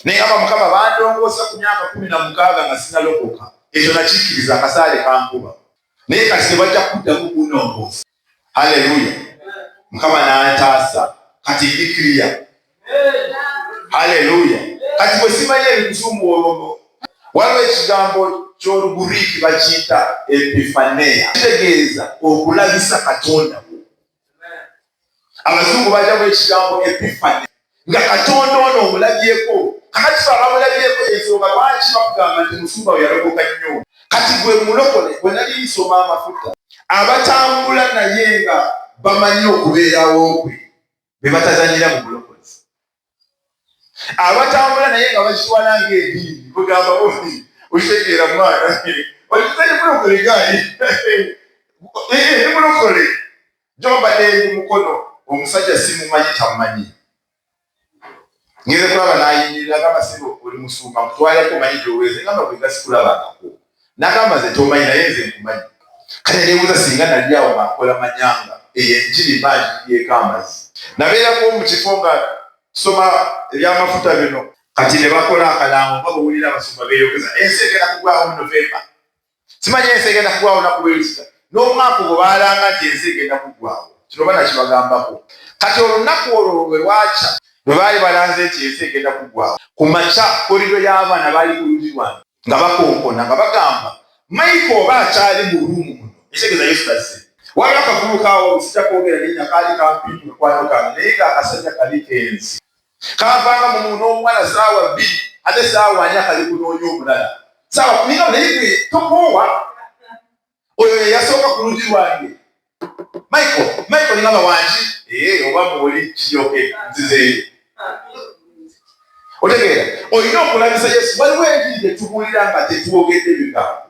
naye aba Mukama bandongoosa ku myaka 16 nga sinalokoka. Ekyo nakikkiriza akasaale kankuba. Naye kati tebajja kuddamu kunongoosa. Haleluya. Mukama n'antaasa kati ndi clear. Haleluya. Kati bwe simanyi ebikusumbulongo. Waliwo ekigambo ky'Olugiriki bakiyita epifaneia. Kitegeeza okulabisa Katonda. Abazungu bajjamu ekigambo epifaneia. Nga Katonda ono omulabyeko. Kakati abamulabyeko ensonga lwaki bakugamba nti musumba we yalokoka nnyo. Kati gwe mulokole bwe nali nsoma amafuta. Abatambula naye nga bamanyi okubeerawo kwe be batazanyira mu bulokozi. Abatambula naye nga bakiwala ng'eddiini kugamba oli okitegeera mwana olitanye mulokole gayi mulokole gy'obadde ndi mukono omusajja simumanyi tamumanyi. Ngeze kulaba n'ayimirira agambasibo oli musumba mutwaleko manyi gy'oweeze ngamba bwe gasikulabangako n'agamba ze tomanyi naye nze nkumanyi. Kale neebuuza singa nali awo ng'akola manyanga enjiri banjigiyeko amazzi. Nabeerako mu kifo nga soma ebyamafuta bino kati ne bakola akalango nga bw'owulira abasumba beeyogeza ensi egenda kugwawo mu Novemba. Simanyi ensi egenda kugwawo naku Lwerisita n'omwaka ogwo baalanga nti ensi egenda kugwawo. Kino banakibagambako. Kati olunaku olwo lwe lwakya bwe baali balanze nti ensi egenda kugwawo, ku makya kolido y'abaana baali ku lundi lwange nga bakonkona nga bagamba Michael oba akyali mu luumu muno. Ekitegeeza Yesu tazze. Waliwo akavubuka awo sijja kwogera linnya kaali kampiipi mukwano kange naye ng'akasajja kali kenzi. Kaavanga mu muntu n'omuwala ssaawa 2 ate ssaawa 4 kali kunoonya omulala. Ssaawa 10 naye gwe tokoowa. Oyo ye yasooka ku lundi lwange. Michael ngamba wangi oba muwoli kiyoke nzizeeyo. Otegeera olina okulabisa Yesu. Waliwo enjiri gye tubuulira nga tetwogedde bigambo.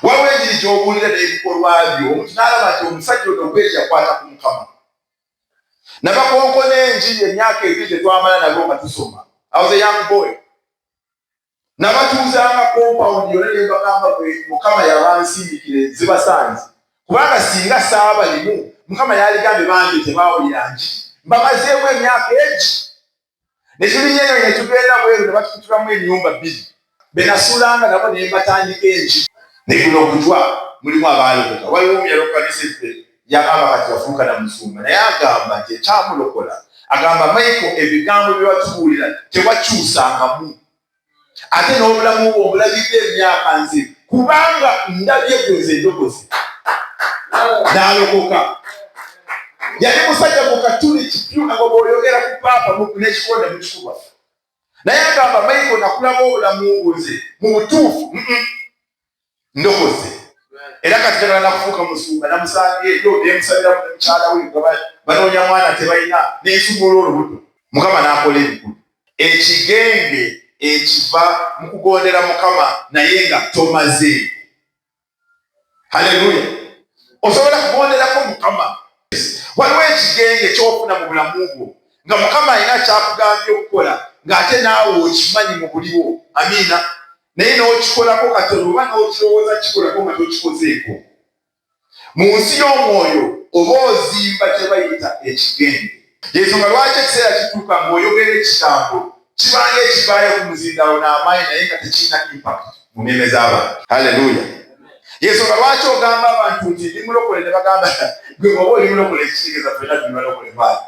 Waliwo enjiri gy'obuulira n'ebikolwa byo omuntu n'alaba nti omusajja ono gweri yakwata ku Mukama. Nabakonkona enjiri emyaka 2 gye twamala nabo nga tusoma. I was a young boy. Nabatuuzanga compound yonna ne bagamba bwe Mukama yabansimbikire zibasanze. Kubanga singa saaba limu Mukama yaligambe bangi tebaawulira njiri. Mbamazeemu emyaka egi. Ne tulinyeyo ne tugenda bweru ne batutulamu ennyumba 2. Be nasuulanga nabo ne mbatandika enjiri. Ne guno okutwa mulimu abaalokoka. Waliwo omu yalokoka n'eseffe yagamba kati yafuuka na musumba naye agamba nti ekyamulokola agamba Michael ebigambo bye watubuulira tewakyusangamu. Ate n'obulamu bwo obulabidde emyaka nze kubanga ndabye gwe nze ndogozi. N'alokoka. Yali musajja mu katuli kipyu nga bw'oyogera ku paapa n'ekikonde mu kikuba. Naye agamba Michael nakulaba obulamu bwo nze mu butuufu ndogozi. Era kati tegala nakufuuka musumba namusange eyo nemusabira mukyala we nga banoonya mwana tebalina n'ensumula olubuto. Mukama n'akola ebikulu. Ekigenge ekiva mu kugondera Mukama naye nga tomaze. Haleluya. Osobola kugonderako Mukama. Waliwo ekigenge ky'ofuna mu bulamu bwo nga Mukama alina kyakugambye okukola ng'ate naawe okimanyi mu buliwo. Amiina. Naye n'okikolako katono oba n'okirowooza kikolako nga tokikozeeko. Mu nsi y'omwoyo oba ozimba kye bayita ekigenge. Y'ensonga lwaki ekiseera kituuka ng'oyogera ekigambo kibanga ekivaayo ku muzindaalo n'amaanyi naye nga tekirina impact mu mmeeme z'abantu. Haleluya. Y'ensonga lwaki ogamba abantu nti ndi mulokole ne bagamba gwe oba oli mulokole ekitegeeza ffenna tuli balokole baali.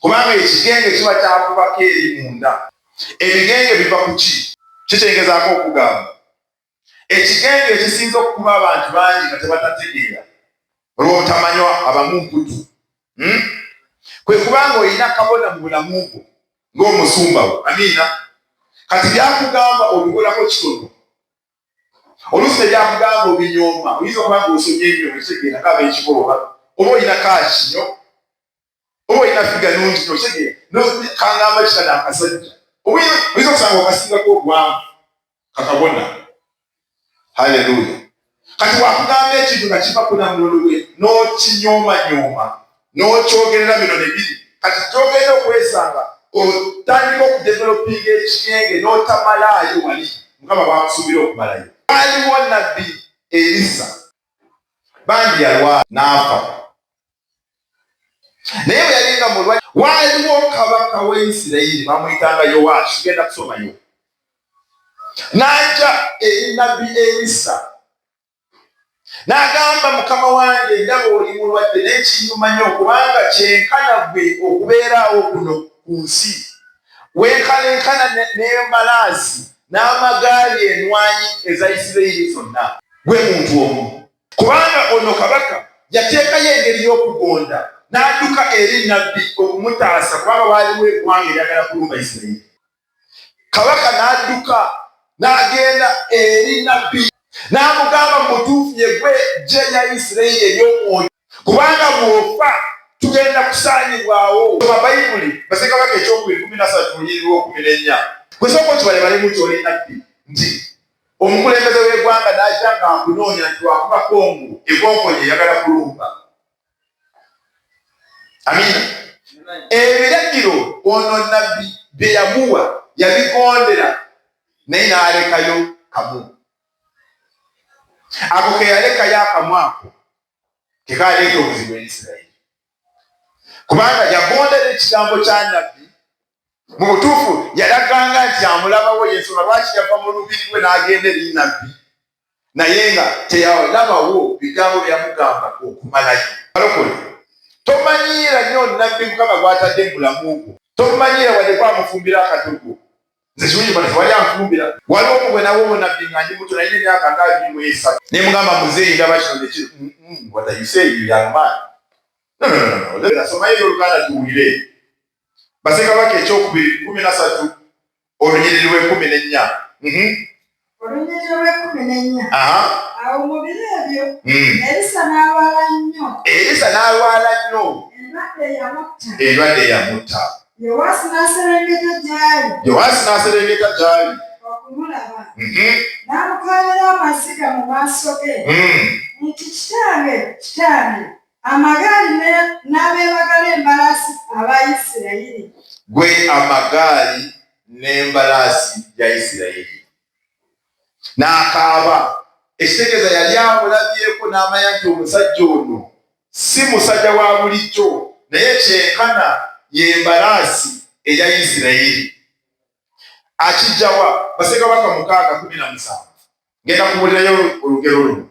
Kubanga ekigenge kiba kyakubako eri munda. Ebigenge biva ku ki? Kitegeezaako okugamba ekigenge ekisinza okukuba abantu bangi nga tebatategeera olw'obutamanywa abamu mputu. Kwe kubanga olina kabona mu bulamu bwo ng'omusumba wo. Amiina. Kati byakugamba obikolako kitono. Oluusi tebyakugamba obinyooma. Oyinza okuba ng'osomye ebyo ekitegeera ng'aba ekikoloba oba olina kaaki nnyo oba olina figa nungi nnyo kitegeera kangamba kitana akasajja. Oyinza okusanga okasingako ogwamu kakabona. Haleluya. Kati wakugamba ekintu nga kivako na mulono gwe n'okinyooma n'okyogerera bino ne biri. Kati kyogenda okwesanga otandika okudevelopinga ekigenge n'otamalaayo wali Mukama bwakusuubira okumalayo. Waliwo nabbi Elisa bangi yalwala n'afa. naye bwe yalinga mulwa waaliwo kabaka w'Isirayiri bamuyitanga Yowaasi, tugenda kusomayo. N'ajja eri nnabbi Erisa n'agamba, mukama wange ndaba oli mulwadde n'ekinyuma nnyo, kubanga kyenkana ggwe okubeeraawo kuno ku nsi, wenkalenkana n'embalaasi n'amagaali enwanyi eza Isirayiri zonna, gwe muntu omu. Kubanga ono kabaka yateekayo engeri y'okugonda, n'adduka eri nnabbi okumutaasa, kubanga waaliwo eggwanga eryagala kulumba Isirayiri. Kabaka n'adduka n'agenda eri nnabbi n'amugamba, mutuufu ye gwe ggye lya Isirayiri ery'omwoyo, kubanga bw'ofa tugenda kusaanyibwawo. Soma Bayibuli, Bassekabaka ekyokubiri 13:14. Kusooka okibalebale muti oli nnabbi nti omukulembeze w'eggwanga n'ajja ng'akunoonya nti wakuba Kongo, ekonkonye eyagala kulumba. Amina. Ebiragiro ono nnabbi bye yamuwa yabigondera, naye n'alekayo kamu. Ako ke yalekayo akamu ako ke kaleeta obuzibu eri Isirayiri, kubanga yagondera ekigambo kya nnabbi. Mu butuufu yalaganga nti amulabawo, yensonga lwaki yava mu lubiri lwe n'agenda eri nnabbi, naye nga teyalabawo bigambo byamugamba okumalayo. Balokole, tomanyiira nnyo nnabbi Mukama gw'atadde mu bulamu bwo, tomanyiira wadde kwamufumbira akatogo. Nze kiwunyi bano tewali anfumbira. Waliwo omugwe nawo nnabbi nga ndi muto, nalina emyaka nga 23, ne mugamba muzeeyi ndaba kino nekiro. What are you saying, young man? No. Nasomayo Oluganda tuwulire. Bassekabaka ekyokubiri 13 olunyiriri lw'e14. Olunyiriri lw'e14. Awo mu biro ebyo Erisa n'alwala nnyo, endwadde eyamutta. Yowaasi n'aserengeta gy'ali okumulaba, n'amukaabira amasiga mu maaso ge nti, kitange, amagaali n'abeebagala embalaasi aba Isirayiri. Gwe amagaali n'embalaasi ya Isirayiri. N'akaaba. Ekitegeeza yali amulabyeko n'amanya nti omusajja ono si musajja wa bulijjo, naye kyenkana y'embalaasi eya Isirayiri. Akijjawa Bassekabaka 6:17. Ngenda kubuulirayo olugero luno.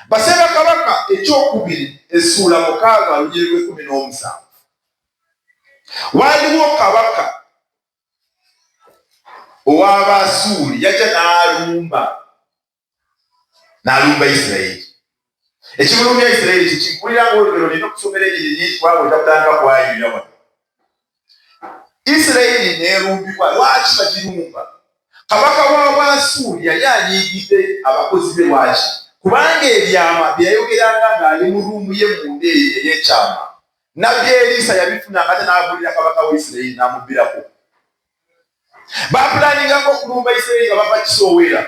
Bassekabaka ekyokubiri essuula 6 olunyiriri lw'e17. Waaliwo kabaka ow'Abasuuli yajja n'alumba Isirayiri. Ekibulumya Isirayiri kikikuulira ng'olugero olina okusomera ennyiriri nyingi, kubanga ojja kutandika kwayirira wano. Isirayiri n'erumbibwa. Lwaki bagirumba? Kabaka w'Abasuuli yali anyiigidde abakozi be. Lwaki? Kubanga ebyama bye yayogeranga ng'ali mu ruumu ye munda ey'ekyama, nnabbi Erisa yabifunanga ate n'abuulira kabaka w'Isirayiri n'amubbirako. Baapulaaninga okulumba Isirayiri nga bava Kisoowera.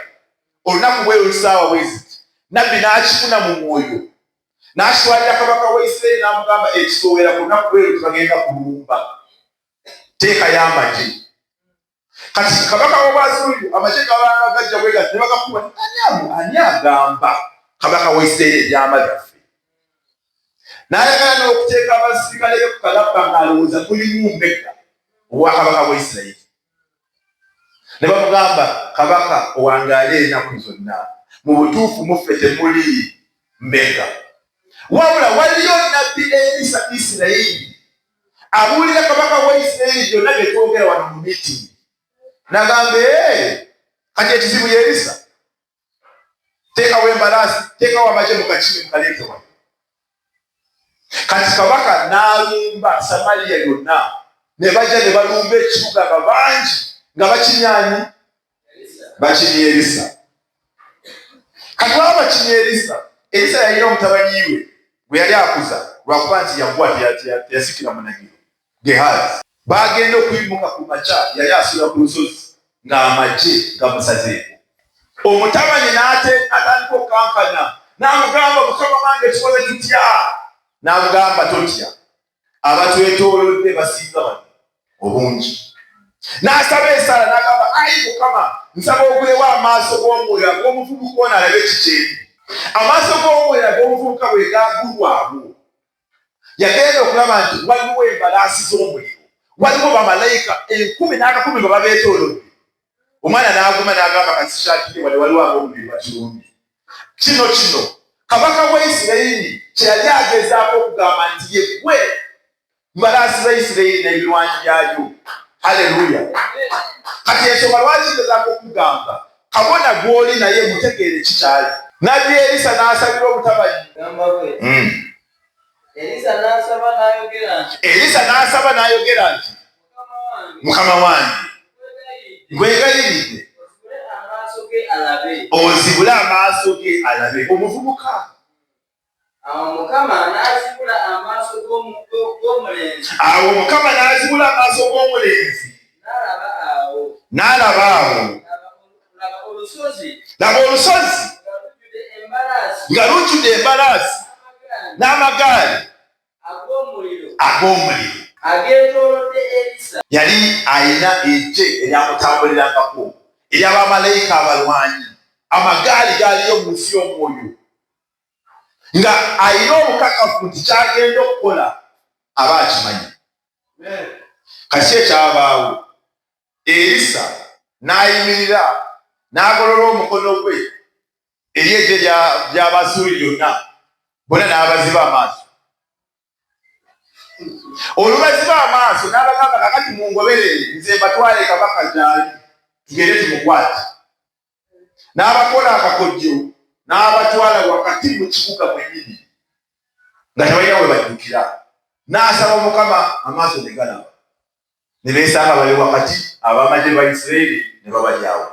Olunaku bwe ssaawa bwe ziti, nnabbi n'akifuna mu mwoyo, n'akitwalira kabaka w'Isirayiri n'amugamba, Ekisoowera ku lunaku bwe luti bagenda kulumba, teekayo amagye. Kati kabaka w'Abasuuli amagye gabanga gajja bwe gati ne bagakuba, ani agamba kabaka w'Isirayiri ebyama byaffe? N'ayagala n'okuteeka abasirikale be ku kalabba ng'alowooza mulimu mbega owa kabaka w'Isirayiri. Ne bamugamba, kabaka owangaala ennaku zonna, mu butuufu muffe temuli mbega. Wabula waliyo nnabbi Erisa Isirayiri abuulira kabaka w'Isirayiri byonna bye twogera wano mu miitingi. N'agamba, kati ekizibu y'Erisa, teekawo embalaasi, teekawo amagye mu kakime mukaleete wano. Kati kabaka n'alumba Samaliya yonna, ne bajja ne balumba ekibuga nga bangi, nga bakinyaani bakinyi Erisa. Kati baba bakinyi Erisa, Erisa yalina omutabanyi we gwe yali akuza, lwakuba nti yaggwa teyasikira munagiro, Gehazi. Baagenda okuyimuka ku makya, yali asula ku lusozi ng'amagye gamusazeeko. Omutabanyi n'atandika okukankana, n'amugamba, Mukama wange tukole tutya? N'amugamba, totya, abatwetoolodde basinga bano obungi. N'asaba essaala n'agamba, ayi Mukama, nsaba ogulewo amaaso g'omwoyo ag'omuvubuka ono alabe kiki. Amaaso g'omwoyo ag'omuvubuka bwe gaagulwamu, yagenda okulaba nti waliwo embalaasi z'omuliro, waliwo bamalayika 10 nga babeetoolodde. Omwana n'aguma n'agamba kasishakire wali waliwo ab'omuliro bakirumbye. Kino kabaka wa Isirayiri kye yali agezaako okugamba nti yeggwe mbalaasi za Isirayiri n'ebirwanyi byayo. Haleluya. Kati ensonga lwaki ngezaako okugamba kabona gw'oli naye mutegeere kikyali. Nabbi Erisa n'asabira obutabanyi. Erisa n'asaba n'ayogera nti Mukama wange nkwegayiridde ozibule amaaso ge alabe. Omuvubuka awo Mukama n'azibula amaaso g'omulenzi n'alaba awo laba olusozi nga lujjudde embalaasi n'amagaali ag'omuliro. Yali ayina eggye eryamutambulirangako ery'abamalayika abalwanyi, amagaali gaaliyo mu nsi y'omwoyo, nga ayina obukakafu nti kyagenda okukola aba akimanyi. Kati ekyabaawo, Erisa n'ayimirira n'agolola omukono gwe eri eggye ly'Abasuuli lyonna, bonna n'abaziba amaaso. Olubaziba amaaso n'abagamba kakati mungoberere nze mbatwale kabaka gy'ali tugende tumukwate. N'abakola akakodyo n'abatwala wakati mu kibuga mwennyini nga tebalina we baddukira. N'asaba Mukama amaaso ne galaba, ne beesanga bali wakati ab'amagye ba Isirayiri ne babalyawo.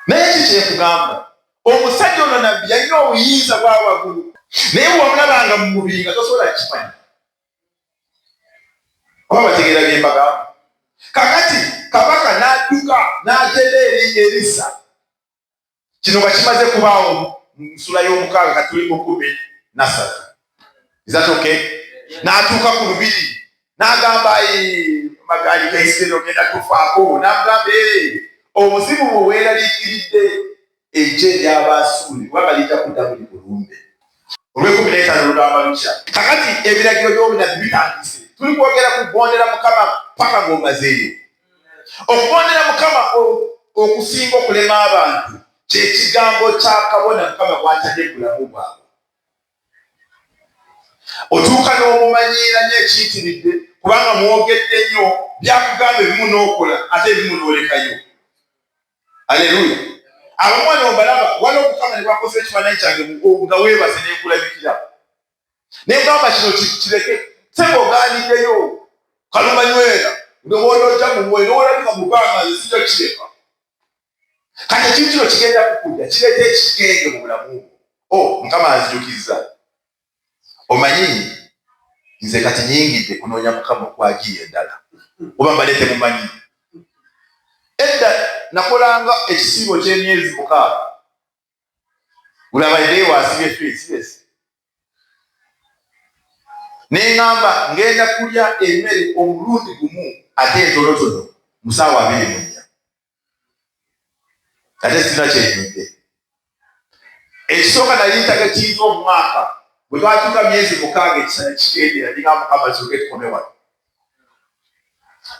Naye kikyekugamba omusajja ono nabbi yalina obuyinza bwa waggulu, naye bw'omulabanga mu mubiri nga tosobola kimanyi. Oba bategeera bye mbagamba? Kakati kabaka n'adduka n'agenda eri Erisa. Kino nga kimaze kubaawo mu nsula y'omukaaga kati tuli mu 13. Is that okay? N'atuuka ku lubiri n'agamba magaali ga Isirayiri ogenda tufaako. N'agamba obuzibu bwe weeraliikiridde eggye ly'Abasuuli kubanga lijja kudda buli bulumbe. Olw'e15 olugamba lukya. Kakati ebiragiro by'obunabbi bitandise. Tuli kwogera ku kugondera Mukama paka ng'omazeeyo. Okugondera Mukama okusinga okulema abantu kye kigambo kya kabona Mukama gw'atadde mu bulamu bwabwe. Otuuka n'omumanyiira n'ekiyitiridde kubanga mwogedde nnyo byakugamba ebimu n'okola ate ebimu n'olekayo. Aleluya. Abamwana ombalaba waliwo Mukama ne bakoze ekifaananyi kyange nga weebase n'enkulabikira. Ne ngamba kino kireke sebo ogaaniddeyo kalumanywera ng'owoolojja mu mwoyo n'olabika mu bbanga nze sijja kireka. Kati ekintu kino kigenda kukujja kireeta ekigenge mu bulamu bwo. Mukama anzijukizza. Omanyi nze kati nyingidde kunoonya Mukama okwagiye endala oba mbadde temumanyi. Edda nakolanga ekisiibo ky'emyezi 6. Ulabadde waasibye fesi. Ne ngamba ngenda kulya emmere omulundi gumu ate entonotono mu ssaawa 24. Ate sina kyenyudde. Ekisooka nali ntagakiiza omwaka bwe twatuuka myezi 6 ekisana kigendera ndinga Mukama kisoke tukome wano.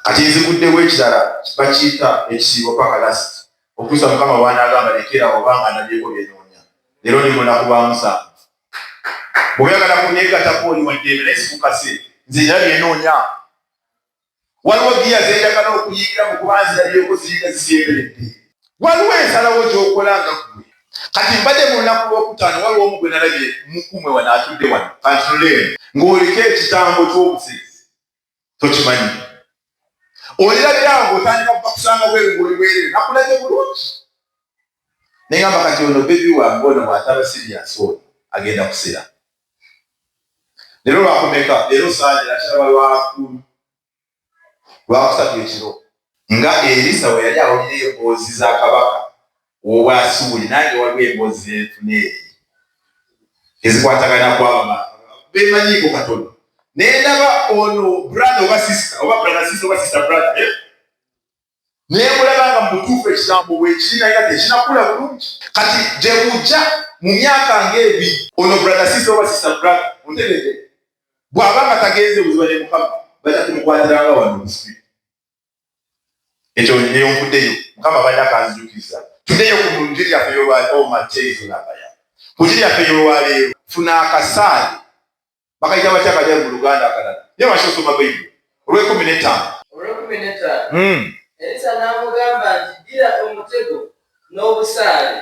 Kati nziguddewo ekirala bakiyita ekisiibo paka lasiti okutuusa Mukama bw'anaagamba lekera obanga anabyeko byenoonya. Leero ndi munaku lwa 7. Bw'oyagala kunneegattako oli wadde naye sikukase nze era byenoonya. Waliwo giya zenjagala okuyigira mu kuba nzirabyeko ziringa zisemberedde. Waliwo ensalawo gy'okola nga ggwe. Kati mbadde mu lunaku lw'okutaano waliwo omu gwe nalabye mukumwe wano atudde wano kantunuleeni ng'oliko ekitambo ky'obusizi tokimanyi. Olirabira ng'otandika kuba kusanga bweru ng'oli bwereere nakulaze bulungi. Ne ngamba kati ono bebi wange ono bw'ataba siriasi ono agenda kusera. Leero lwakomeka leero saagera kiraba lwakusatu ekiro nga Erisa we yali awulira emboozi za kabaka w'Obwasuuli nange waliwo emboozi zeetuna eri ezikwatagana kwaba bemanyiiko katono. Ne ndaba ono brother oba sister oba sister brother ne mulaba nga mutuufu ekigambo bwekiri naye nga tekinakula bulungi. Kati gye bujja mu myaka ng'ebiri ono brother sister oba sister brother ontegedde bw'abanga tagenze buziba ne Mukama bajja kumukwatiranga wano mu sipiidi ekyo neyo nvuddeyo Mukama bajja kanzijukiriza tuddeyo ku njiri yaffe y'olwaleero ku njiri yaffe y'olwaleero funa akasaale bakayita batya akajja mu Luganda akalala ye basha osoma Bayibuli olw'ekumi Elisa n'amugamba nti ddira omutego n'obusaale.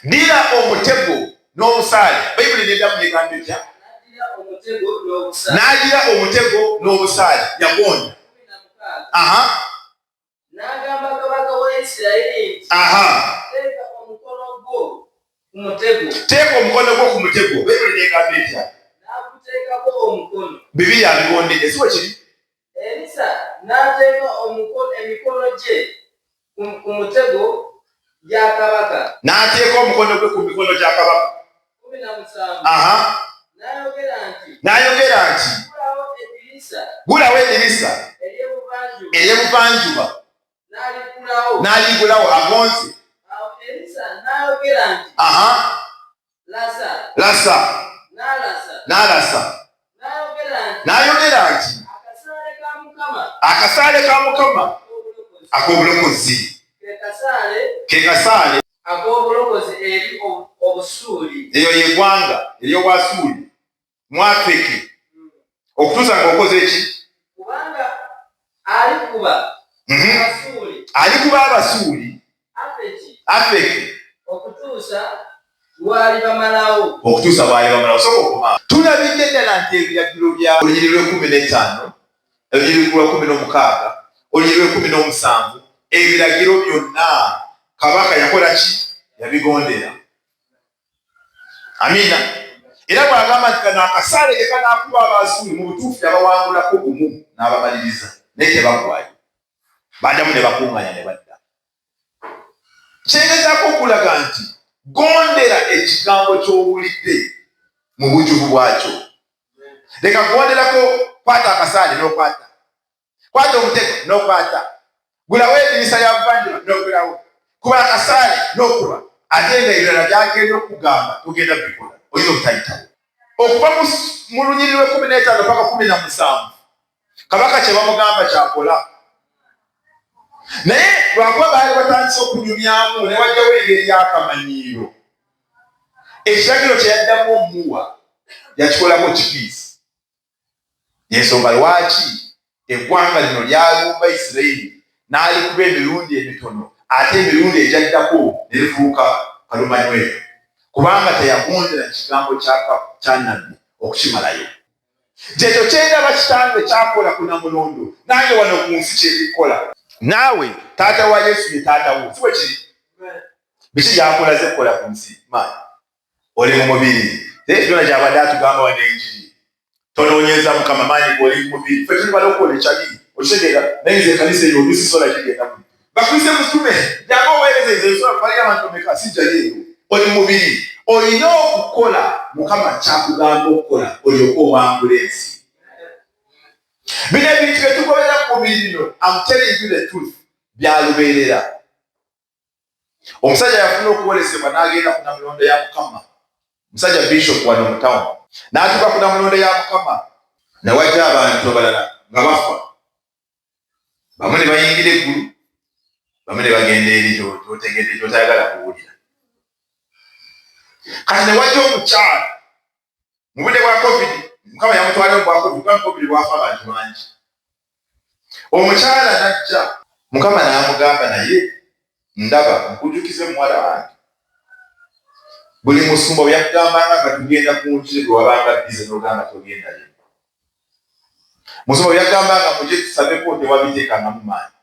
Ddira omutego n'obusaale. Bayibuli n'eddamu n'egamba etya? N'addira omutego n'obusaale yagonda. N'agamba kabaka wa Isirayiri nti teeka omukono gwo ku mutego. Teeka omukono gwo ku mutego. Bayibuli n'egamba etya? N'aguteekako omukono. Bibiri abigondedde si bwe kiri? Elisa n'ateeka emikono gye ku mutego gya kabaka. N'ateeka omukono gwe ku mikono gya kabaka. 17. N'ayogera nti gulawo eddirisa ery'ebuvanjuba n'aligulawo agonze. Elisa n'ayogera nti lasa n'alasa n'ayogera nti akasaale ka Mukama ak'obulokozi ke kasaale ak'obulokozi eri Obusuuli. Eyo yeggwanga ery'Obwasuuli mu Afeki okutuusa ng'okoze eki? Kubanga alikuba Abasuuli Afeki okutuusa bw'ali bamalawo. Soka okuma tulabidde ddala nti ebiragiro bya olunyiri lw'15 olunyiri lw'16 olunyiri lw'17 ebiragiro byonna kabaka yakola ki? Yabigondera. Amina. Era bw'agamba nti kano akasaale ke kanaakuba Abasuuli mu butuufu yabawangulako gumu n'abamaliriza naye tebagwayo baddamu ne bakuŋŋanya ne badda. Kyengezaako okulaga nti gondera ekigambo ky'owulidde mu bujjuvu bwakyo. Leka kugonderako kwata akasaale n'okwata, kwata omutego n'okwata, gulawo eddirisa lya buvanjuba n'ogulawo, kuba akasaale n'okuba ate nga ebirala byagenda okugamba togenda bikola oyinza obutayitawo. Okuva mu lunyiri lw'15 paka 17 kabaka kye bamugamba kyakola. Naye lwakuba baali batandise okunyumyamu ne wajjawo engeri y'akamanyiiro, ekiragiro kye yaddamu omuwa yakikolako kipiisi. Yensonga lwaki eggwanga lino lyalumba Isirayiri n'alikuba emirundi emitono ate emirundi egyaddako ne lifuuka kalumanywero, kubanga teyagondera kigambo kya nnabbi okukimalayo. Kyekyo kyendaba kitange kyakola ku Namulondo, nange wano ku nsi kyebikola. Naawe taata wa Yesu ye taata wo, si bwe kiri? Biki gyakolaze kukola ku nsi? Oli mu mubiri. Byonna gyabadde atugamba wano enjiri. Tonoonyeza Mukama maanyi g'oli mu mubiri. Ffe tuli bali okukola ekyali okitegeera naye nze ekkanisa eyo oluusi sola kigenda mu bakristo mutume gyanga oweereza ezosola kubalira abantu omeka sijjayo eyo. Oli mu mubiri olina okukola Mukama kyakugamba okukola olyoke owangula ensi. Bino ebintu bye tugobera mu mubiri bino, I'm telling you the truth, byalubeerera. Omusajja yafuna okuwolesebwa n'agenda ku Namulondo ya Mukama, musajja bishop wano mu town, n'atuuka ku Namulondo ya Mukama ne wajja abantu abalala nga bafa. Bamwe ne bayingira eggulu, bamwe ne bagenda eri gy'otegedde gy'otayagala kuwulira. Kati ne wajja omukyala mu budde bwa COVID, Mukama yamutwala mu bwa COVID, kuba COVID bwafa abantu bangi. Omukyala n'ajja, Mukama n'amugamba naye ndaba nkujjukize muwala wange. Buli musumba bwe yakugambanga nga tugenda ku njiri gwe wabanga bize n'ogamba togendayo. Musumba bwe yakugambanga mujje tusabeko tewabiteekangamu maanyi.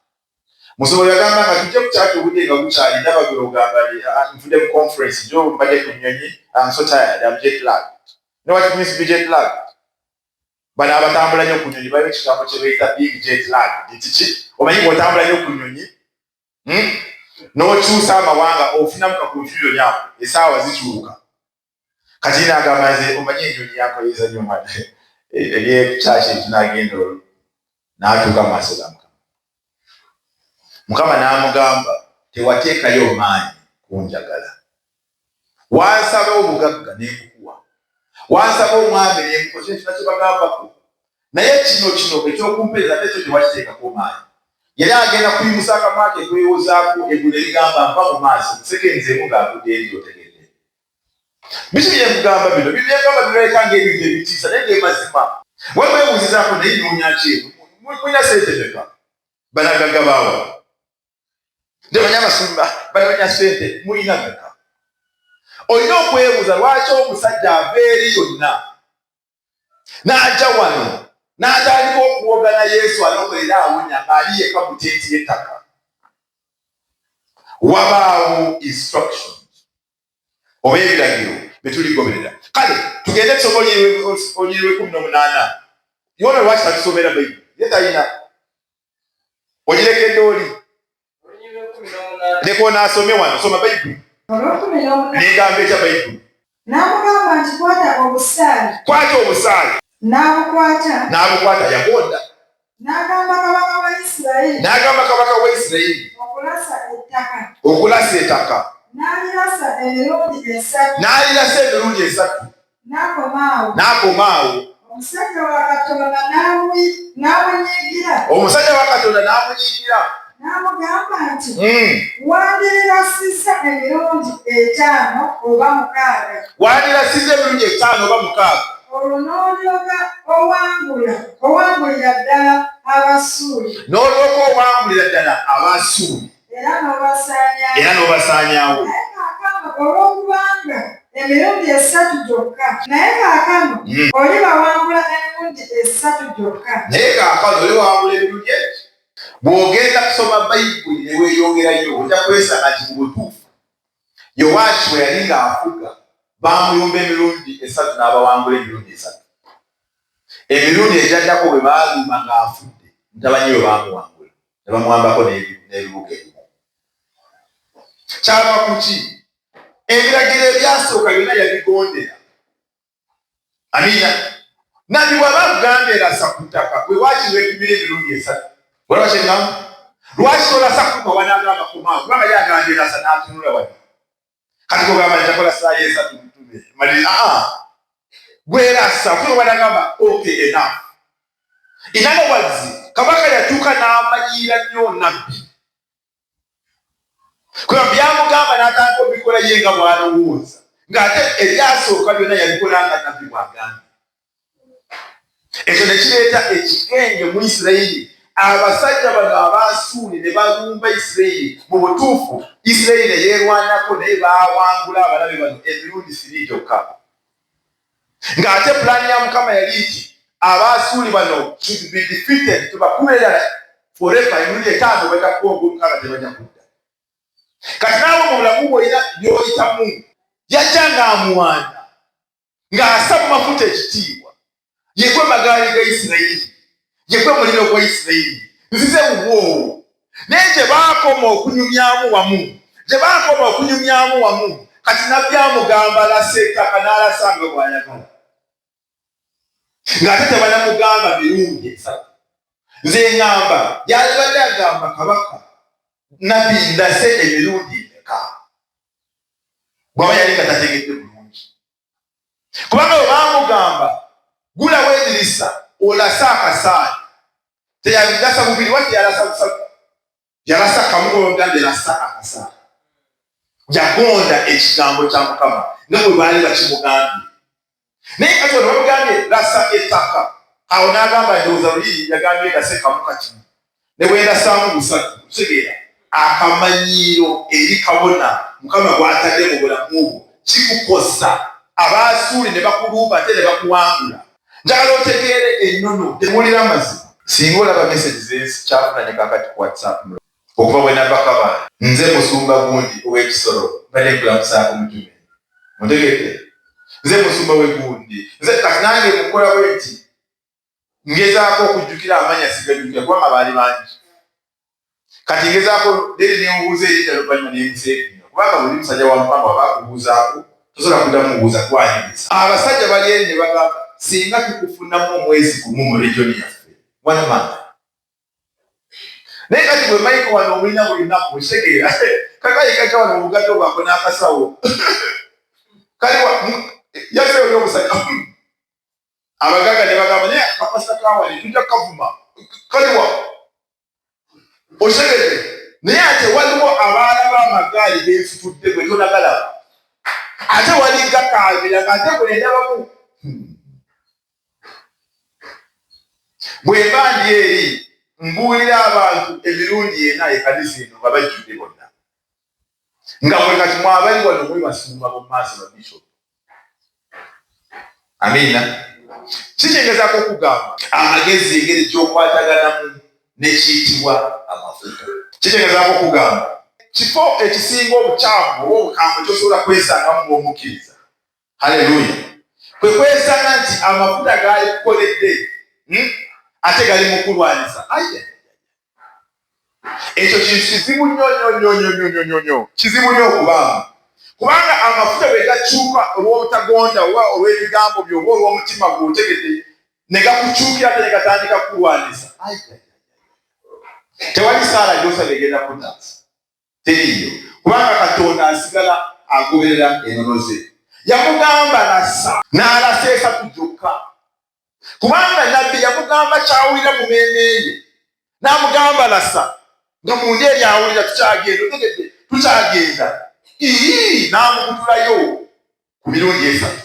Musumba bwe yakugambanga tujje ku kyalo obudde nga bukyali, ndaba gwe ogamba nvudde mu conference jo mbadde ku nnyonyi, I'm so tired, I'm jet lagged. You know what it means to be jet lagged? Bano abatambula nnyo ku nnyonyi baliwo ekigambo kye bayita big jet lag. Kiki? Omanyi bw'otambula nnyo ku nnyonyi n'okyusa amawanga ofunamu ka confusion yako, essaawa zikyuka. Kati n'agamba nze omanyi ennyonyi yakoyeza nnyo mwana ery'ekyaki ekinagenda olwo, n'atuuka mu maaso ga Mukama. Mukama n'amugamba tewateekayo maanyi kunjagala, wansaba obugagga ne nkukuwa, wansaba omwami nenkoze ekyo kyebagambako naye kino ekyokumpeeza tekyo tewakiteekako maanyi yali agenda kuyimusa akamwa ke kwewozaako eggulu erigamba nva mu maaso musekenzeemu ng'agudde eri otegedde biki byemugamba bino byegamba birabika ng'ebintu ebitiisa naye gemazima wemwebuuzizaako naye noonya mulina sente meka banagaga baawa ndemanya amasumba banamanya sente mulina meka olina okwebuuza lwaki omusajja ava eri yonna n'ajja wano n'atandika okuwogana Yesu alokolera awonya ng'ali yekka mu tenti y'ettaka wabaawo instructions oba ebiragiro bye tuligoberera kale tugende tusoma Olunyiriri 18 yona lwaki tatusomera Bayibuli ye talina ogirekedde oli leka onaasome wano soma Bayibuli negamba ekya Bayibuli n'amugamba nti kwata obusaale n'abukwata yagonda n'agamba kabaka wa Isirayiri okulasa ettaka n'alirasa emirundi esatu n'akomaawo omusajja wa Katonda n'amunyiigira n'amugamba nti wandirasizza emirundi 5 oba 6 olwo n'olyoka owangulira ddala Abasuuli era n'obasaanyaawo naye kaakano olw'okubanga emirundi 3 gyokka naye kaakano oli bawangula emirundi 3 gyokka bw'ogenda kusoma Bayibuli ne weeyongerayo ojja kwesanga nti mu butuufu Yowaashi bwe yali ng'afuga baamuyumba emirundi 3 n'abawangula emirundi 3 emirundi egyaddako bwe baalumba ng'afudde ntabanyi we baamuwangula ne bamuwambako n'ebibuga ebimu kyava ku ki ebiragiro ebyasooka byonna yabigondera amiina nabbi bw'aba akugamba erasa ku ttaka bwe wakiweepimira emirundi 3 walaba kyengamba lwaki tolasa kuma wanagamba kumaawo kubanga yagamba erasa n'atunula wali kati kugamba ntakola saayo 3 mutume malira gwerasa kuba wanagamba okay enough in other words kabaka yatuuka n'amanyiira nnyo nabbi kuba byamugamba n'atandika obikola ye nga bw'alowooza ng'ate ebyasooka byonna yabikola nga nabbi bw'agambye ekyo ne kireeta ekigenge mu Isirayiri abasajja bano Abasuuli ne balumba Isirayiri mu butuufu Isirayiri ne yeerwanako naye baawangula abalabe bano emirundi 3 gyokka ng'ate pulaani ya Mukama yali nti Abasuuli bano should be defeated tubakubeera forever emirundi 5 bwetakuwa ogw'omukaaga tebajja kudda kati naawe mu bulamu bwolina by'oyitamu yajja ng'amuwanda ng'asa mu mafuta ekitiibwa yegwe magaali ga Isirayiri yegwe muliro gwa Isirayiri nzize wuwo naye gye baakoma okunyumyamu wamu kati nabbi amugamba alasa ettaka n'alasanga bw'ayagala ng'ate tebanamugamba mirundi 3 nze ngamba yalibadde agamba kabaka nabbi ndase emirundi meka bw'aba yali nga tategedde bulungi kubanga bwe baamugamba gulawo edirisa olasa akasaali teyagasa bubiri wati yalasa busatu yalasa kamu ogambye lasa akasaali yagonda ekigambo kya Mukama nga bwe baali bakimugambye naye kati ono bamugambye lasa ettaka awo n'agamba ndowooza luli yagambye gase kamu kati ne bwendasaamu busatu kutegeera akamanyiiro eri kabona Mukama gw'atadde mu bulamu bwo kikukosa Abasuuli ne bakulumba ate ne bakuwangula njagala otegeere ennono temuwulira mazima singa olaba message zezikyafuna kakati ku WhatsApp okuva bwe nabaka bana nze musumba gundi ow'ekisoro mbadde nkulamusaako mutume mutegedde nze musumba w'egundi nze kati nange mukola bwe nti ngezaako okujjukira amanya sigajjukira kubanga baali bangi kati ngezaako leri nemubuuza erinnya luvannyuma nemuseekinya kubanga buli musajja wa Mukama waba akubuuzaako tosobola kuddamu mubuuza twanyiriza abasajja bali eri ne bagamba singa tukufunamu omwezi gumu mu regioni yaffe wanamanga naye kati bwe mayiko wano omulina buli nnaku okitegeera kakayikaka wano mu bugato bwako n'akasawo kale Yase omusajja abaganga ne bagamba naye akapasa kawali tujja kavuma kaliwa otegedde naye ate waliwo abaana b'amagaali beefutudde gwe tonagala ate wali gakaabira ng'ate bwe ndabamu bwe mba ndi eri mbuulira abantu emirundi ena ekkanisa eno nga bajjudde bonna nga bwe kati mwabali wano mwe basumba mu maaso ba bishopu. Amiina. Kitegezaako okugamba amagezi engeri gy'okwataganamu n'ekiyitibwa amafuta. Kitegezaako okugamba kifo ekisinga obukyamu oba obukambwe kyosobola kwesangamu ng'omukkiriza. Haleluya. Kwe kwesanga nti amafuta gaali kukoledde ate gali mu kulwanyisa. Ekyo kintu kizibu nnyo kizibu nnyo okubanga kubanga amafuta bwe gakyuka olw'obutagonda oba olw'ebigambo byo oba olw'omutima gw'otegedde ne gakukyukira ate ne gatandika kulwanyisa. Tewali saala gy'osaba egenda kunaasa teriiyo kubanga Katonda asigala agoberera ennono ze. Yamugamba nassa n'alasa esatu gyokka kubanga nabbi yamugamba kyawulira mu mmeeme ye n'amugamba lasa nga munda eri awulira tukyagenda otegedde tukyagenda n'amukutulayo ku mirundi esatu.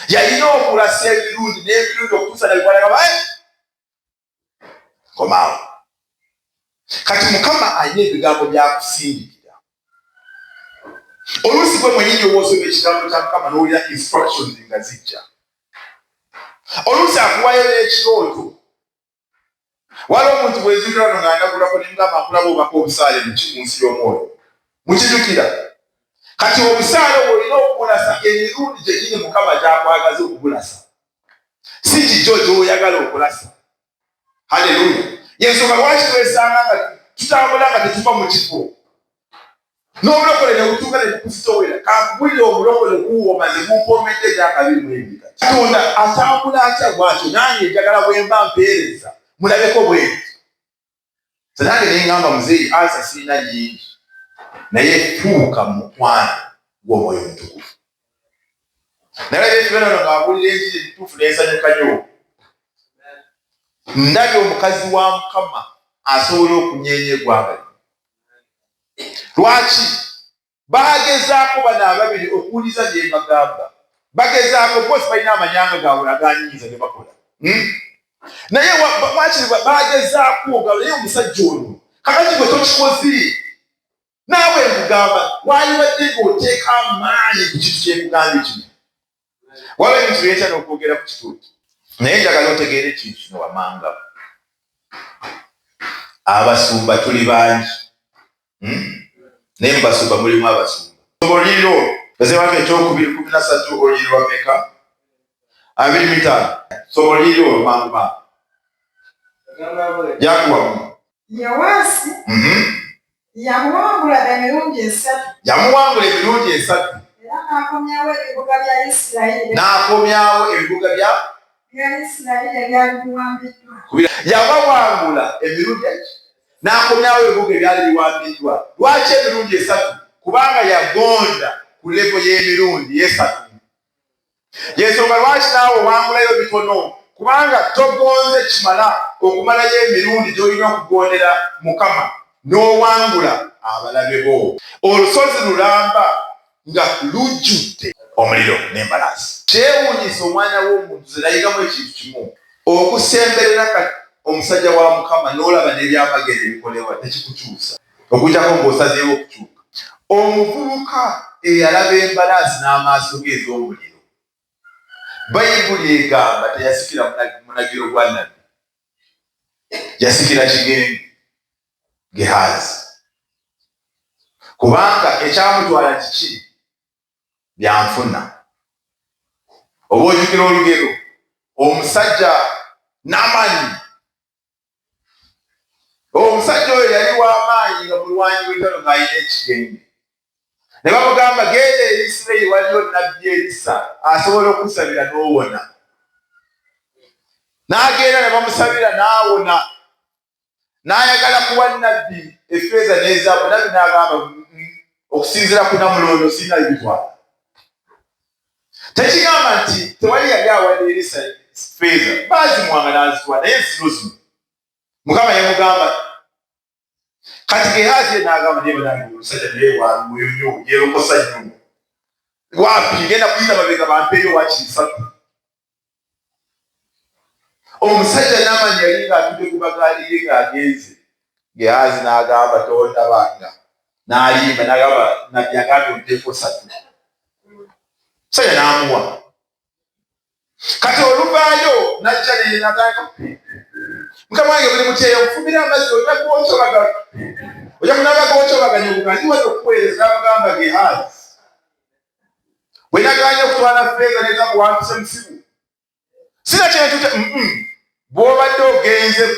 Yalina okulasa emirundi n'emirundi okutuusa nabigwalaga komaawo. Kati Mukama alina ebigambo byakusindikira. Oluusi gwe mwennyini owoosoma ekigambo kya Mukama n'owulira instructions nga zijja. Oluusi akuwayo n'ekirooto. Waliwo omuntu bwezijira wano ng'andagulako nemugamba akulaba obaka obusaale mu nsi y'omwoyo. Mukijjukira? Kati obusaale obwo olina okubulasa emirundi gyennyini Mukama gy'akwagaza okubulasa. Si kijjo gy'oyagala okulasa. Haleluya. Y'ensonga lwaki twesanga nga tutambula nga tetuva mu kifo. N'obulokole ne butuuka ne bukuzitowera. Kankubulire obulokole buuwo omaze bumpomedde gy'akabiri mu ebika. Katonda atambula atya bw'atyo nange njagala bwe mba mpeereza mulabeko bwe. Nange ne ngamba muzeeyi ansa sirina nyingi. Naye fuuka mukwano gw'omwoyo omutukuvu. Nalabye ekibeerano ng'abuulira enjiri entuufu n'ensanyuka nnyo. Ndabye omukazi wa Mukama asobola okunyeenya eggwanga lino. Lwaki? Bagezaako bano ababiri okuwuliza bye mbagamba. Bagezaako bose balina amanyanga gaabwe aganyiiza ne bakola. Naye wakiri bagezaako naye omusajja ono kakati gwe tokikoze. Naawe nkugamba wandibadde ng'oteeka amaanyi ku kintu kyekugambye kino. Waliwo ebintu byetya n'okwogera ku kituuti. Naye njagala otegeera ekintu kino wamanga. Abasumba tuli bangi. Naye mu basumba mulimu abasumba. Oluliri olwo Ezewange ekyokubiri 13 oluliri lwa mmeka? 25. Somo oluliri olwo mangu. Yakuwamu. Yowaasi yamuwangula emirundi esatu. Yamuwangula emirundi esatu. Era n'akomyawo ebibuga bya Isirayiri. N'akomyawo ebibuga bya Isirayiri ebyali biwambiddwa. Yabawangula emirundi n'akomyawo ebibuga ebyali biwambiddwa. Lwaki emirundi esatu? Kubanga yagonda ku levo y'emirundi esatu. Y'ensonga lwaki naawe owangulayo bitono kubanga togonze kimala okumalayo emirundi gy'olina okugondera Mukama n'owangula abalabe bo. Olusozi lulamba nga lujjudde omuliro n'embalaasi. Kyewuunyisa omwana w'omuntu ze nayigamu ekintu kimu okusemberera omusajja wa Mukama n'olaba n'ebyamagero ebikolebwa tekikukyusa okuggyako ng'osazeewo okukyuka. Omuvubuka eyalaba embalaasi n'amaaso ge ez'omuliro, Bayibuli egamba teyasikira munagiro gwa nnabbi, yasikira kigenge Gehazi. Kubanga ekyamutwala kiki? Byanfuna. Oba ojjukira olugero omusajja Naamani. Omusajja oyo yali w'amaanyi nga mulwanyi w'entalo ng'alina ekigenge. Ne bamugamba genda eri Isirayiri waliyo nnabbi Erisa asobola okusabira n'owona. N'agenda ne bamusabira n'awona. N'ayagala kuwa nnabbi effeeza n'ezaabu. Nnabbi n'agamba okusinziira ku Namulondo sirina bitwala. tekigamba nti tewali yali awadde Erisa ffeeza, baazimwanga n'azitwala, naye zino zino Mukama yamugamba. Kati Gehazi n'agamba naye banange omusajja naye waluyo nnyo, yeerokosa nnyo. Waapi ngenda kuyita mabega bampeeyo waakiri 3. Omusajja n'amanya yali ng'atudde ku bagaali ye ng'agenze. Gehazi n'agamba tondabanga, n'alimba n'agamba nabbi agambye onteeko 3. Omusajja n'amuwa. Kati oluvaayo n'ajja naye n'atandika Mukama wange buli mutyeyo nfumira amazzi ojja kunaaba gwokyobaganya obuganzi wadde okuweereza. N'amugamba Gehazi, bwe naganya okutwala ffeeza neza muwampise musibu sina kintu bw'obadde ogenze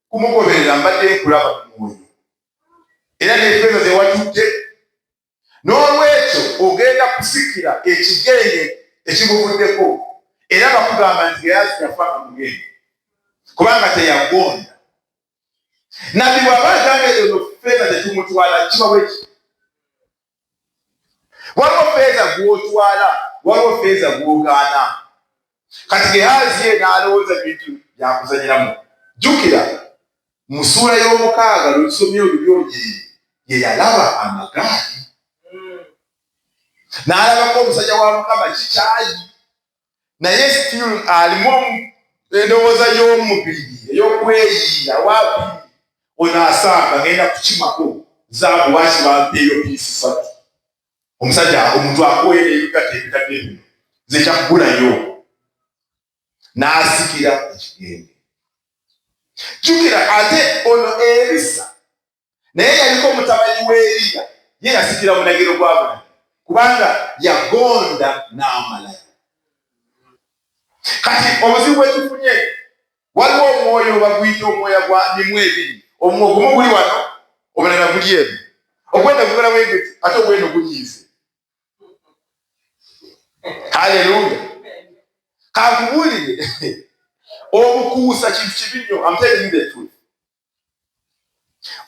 kumugoberera mbadde nkulaba mu mwoyo era n'effeeza ze watudde, n'olwekyo ogenda kusikira ekigenge ekimuvuddeko. Era bakugamba nti Gehazi yafa nga mugenge kubanga teyagonda. Nabbi bw'aba agamba ezo ffeeza tetumutwala kiba bweki. Waliwo ffeeza gw'otwala, waliwo ffeeza gw'ogaana. Kati Gehazi ye n'alowooza bintu byakuzanyiramu. Jjukira mu ssuula y'omukaaga lwetusomye olubyogere ye yalaba amagaali. N'alabako omusajja wa Mukama kikyayi, naye still alimu endowooza y'omubiri ey'okweyiira waapi ono asanga ngenda kukimako zaabu waaki bampeeyo piisi 3. Omusajja omuntu akooye n'ebigata ebitadde bino ze kyakugulayo n'asikira ekigenge. Jjukira ate ono Erisa naye yaliko mutabani w'Eriya, ye yasikira munagiro gwa Abulamu kubanga yagonda n'amalayo. Kati obuzibu bwetufunye, waliwo omwoyo baguyita omwoyo gwa mimu ebiri. Omwo gumu guli wano, obulala guli eno. Ogwenda gukola bwegeti ate ogwenda ogunyiize. Haleluya. Kankubulire obukuusa kintu kibi nnyo. I'm telling you the truth.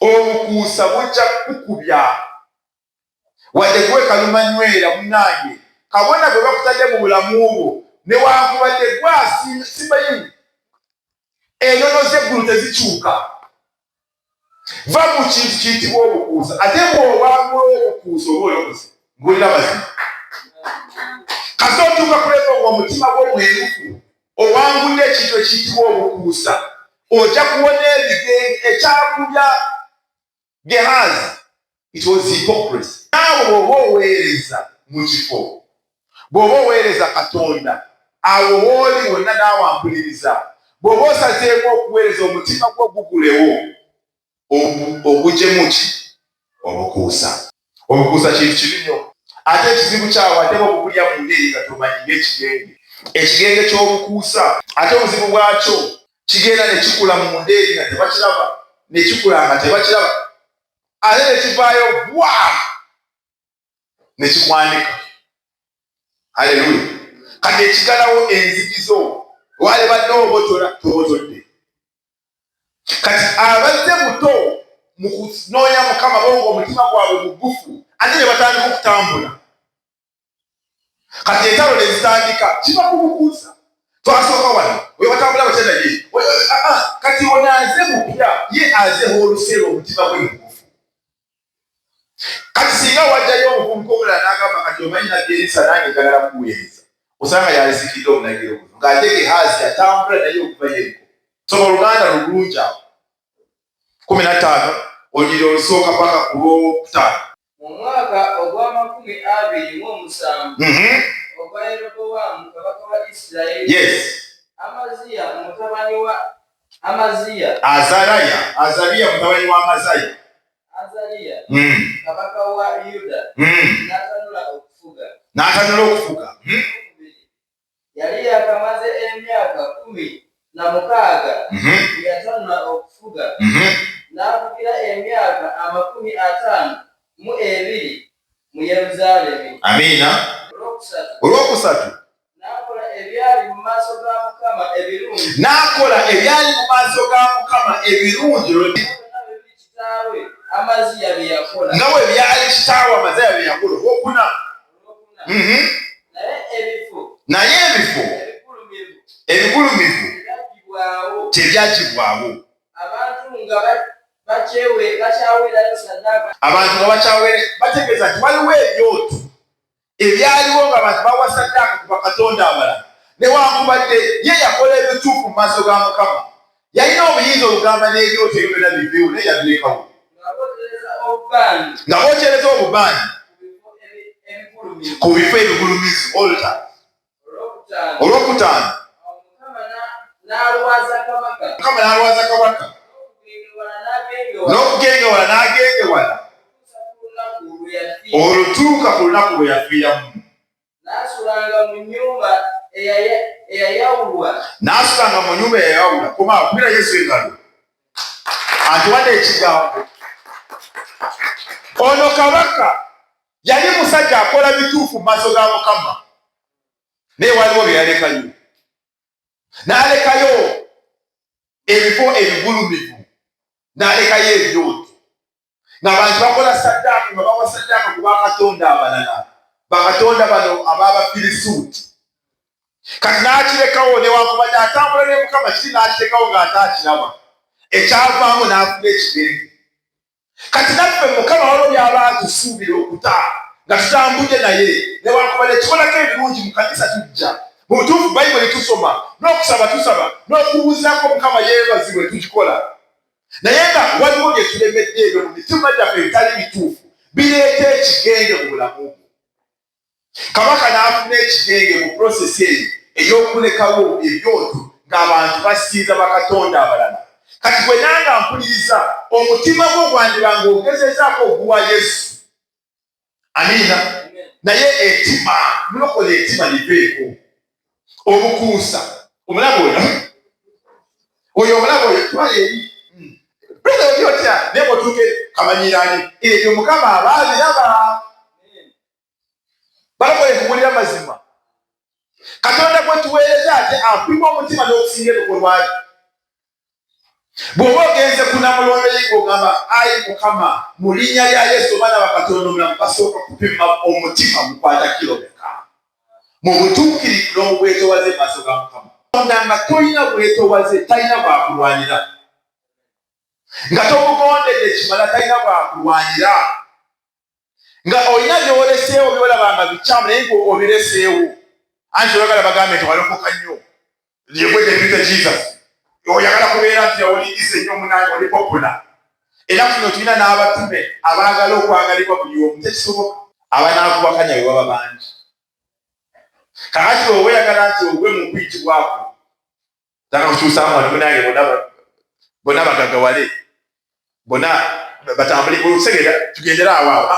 Obukuusa bujja kukubya wadde gwe kalumanywera munnange kabona gwe bakutadde mu bulamu obwo newankubadde gwasimanyi ennono z'eggulu tezikyuka. Va mu kintu kiyitibwa obukuusa. Ate bw'obangula obukuusa oba olokoze ngulira mazima. Kati otuuka kuleka omutima gwo mwerufu owangudde ekintu ekiyitibwa obukuusa, ojja kuwona ebigenge. Ekyakubya Gehazi, it was hypocrisy. Naawe bw'oba oweereza mu kifo, bw'oba oweereza Katonda, awo wooli wonna naawe ampuliriza, bw'oba osazeeko okuweereza omutima gwo gugulewo, oguggyemu ki? Obukuusa. Obukuusa kintu kibi nnyo. Ate ekizibu kyawo ate bw'obugulya mu ndiri nga tomanyi ng'ekigenge. Ekigenge ky'obukuusa ate obuzibu bwakyo kigenda ne kikula mu ndiri nga tebakiraba, ne kikula nga tebakiraba, ate ne kivaayo bwa ne kikwanika. Haleluya. Kati ekigalawo enzigizo wale badde obotola tobotodde. Kati abazze buto mu kunoonya Mukama bongo omutima gwabwe mugufu ate ne batandika okutambula. Kati entalo ne zitandika kiba ku bukuusa. Twasooka wano we batambula batenda ye kati onaaze mupya ye azeho oluseero omutima gwe mugufu. Kati singa wajjayo omuvubuka omulala n'agamba kati omanyi nabbi Erisa nange njagala kuweereza, osanga yalizikidde omunagiro guno ng'ate Gehazi atambula naye okuva Yeriko. Soma Oluganda lulungi awo 15 olunyiriri olusooka paka ku lwokutaano. Mu mwaka ogwa 27 ogwa Yerobowaamu kabaka wa Isirayiri, Yes. Amaziya mutabani wa Amaziya, Azaliya mutabani wa Amaziya, Azaliya kabaka wa Yuda n'atanula okufuga. Yali yakamaze emyaka 16 yatanula okufuga, n'afugira emyaka 52 mu Yerusaalemi. Amina. Olwokusatu N'akola ebyali mu maaso ga Mukama ebirungi, kitaawe Amaziya bye yakola, nga bwe byali kitaawe Amaziya bye yakola. Olwokuna. naye ebifo naye ebifo ebigulumivu tebyagibwawo. abantu nga bakyawerayo ssaddaaka, abantu nga bakyawere bategeeza nti waliwo ebyoto ebyaliwo nga abantu bawa ssaddaaka ku bakatonda abalala, newankubadde ye yakola ebituufu mu maaso ga Mukama. Yalina obuyinza olugamba n'ebyoto ebyo byonna biviwo naye yabirekawo nga bookyereza obubaani ku bifo ebigulumivu. Olwokutaano Mukama n'alwaza kabaka n'okugengewala n'agengewala olutuuka ku lunaku lwe yafiiramu. n'asulanga mu nnyumba eyayawulwa. Koma kupira Yesu engalo atuwadde ekigambo. Ono kabaka yali musajja akola bituufu mu maaso ga Mukama, naye waliwo bye yalekayo. N'alekayo ebifo ebigulumivu, n'alekayo ebyoto, ng'abantu bakola ssaddaaka nga bawa ssaddaaka ku bakatonda abalala, bakatonda bano ab'Abafirisuuti. Kati n'akirekawo newankubadde atambula ne Mukama, kiri n'akirekawo ng'ate akiraba, ekyavaamu n'afuna ekigenge. Kati naffe Mukama waliwo by'aba atusuubira okuta nga tutambudde naye, newankubadde tukolako ebirungi mu kanisa tujja. Mu butuufu Bayibuli tusoma, n'okusaba tusaba, n'okubuuzaako Mukama yeebazibwe tukikola. Naye nga waliwo bye tulemedde ebyo mu mitima gyaffe ebitali bituufu, bireeta ekigenge mu bulamu bwo. Kabaka n'afuna ekigenge mu prosesi eyo ey'okulekawo ebyoto ng'abantu basinza bakatonda abalala. Kati gwe nanga mpuliriza, omutima gwo gwandibanga ogezezaako oguwa Yesu. Amiina. Naye ettima, mulokola ettima liveeko. Obukuusa omulago oyo omulago oyo twala eri pesa obyotya naye bwotuuke kamanyirani ebyo Mukama abaabiraba. Balokole kuwulira mazima. Katonda gwe tuweereza ate apima omutima n'okusinga ebikolwa bye. Bw'oba ogenze ku Namulondo ye ng'ogamba ayi Mukama mu linnya lya Yesu baana bakatonda omulamu, basooka kupima omutima mukwata kilomeka mu butuukirivu n'obwetoowaze mu maaso ga Mukama. Katonda nga tolina bwetoowaze talina bwakulwanira, nga tomugondedde kimala talina bwakulwanira, nga olina by'oleseewo by'olaba nga bikyamu naye ng'obireseewo. Anti oyagala bagambe nti walokoka nnyo, yegwedde Kristo Jesus, oyagala kubeera nti yawuliriza ennyo omunange oli popula. Ennaku zino tulina n'abatume abaagala okwagalibwa buli omu, tekisoboka. Abanaakubakanya be baba bangi. Kakati oweeyagala nti ogwe mu kuyitibwako taka kukyusaamu wano munange bonna bagagawale, bonna batambule olusegera tugendera awaawo,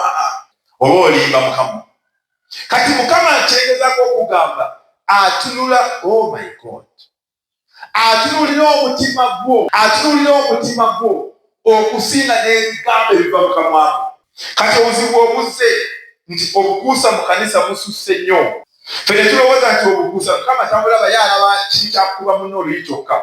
oba olimba Mukama. Kati Mukama kyegezaako okugamba atunula, oh my God, atunulira omutima gwo okusinga n'ebigambo ebiva mu kamwako. Kati obuzibu obuzze nti obukuusa mu kanisa bususse nnyo. Ffe ne tulowooza nti obukuusa Mukama tambulaba yalaba kiri kyakuba muno oluyi kyokka.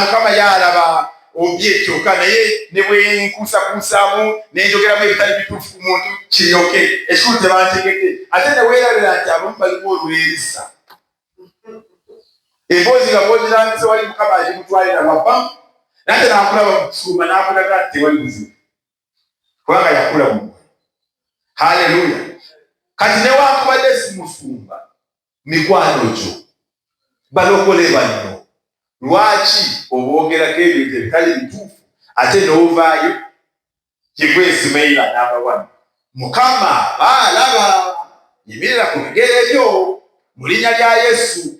Mukama yalaba obye kyokka, naye ne bwe nkuusakuusaamu nenjogeramu ebitali bituufu ku muntu kiryoke ekikulu tebantegedde. Ate ne weerabira nti abamu balimu olwerisa. Emboozi nga bw'ogirambise wali Mukama agimutwalira wabbamu, nate n'akulaba mu kusumba n'akulaga nti tewali buzibu, kubanga yakula mu mwoyo. Haleluya. Kati newankubadde si musumba, mikwano gyo balokole banno, lwaki oboogerako ebintu ebitali bituufu ate n'ovaayo Kigwe Simeira n'abawano? Mukama baalaba, yimirira ku bigere byo mu linnya lya Yesu.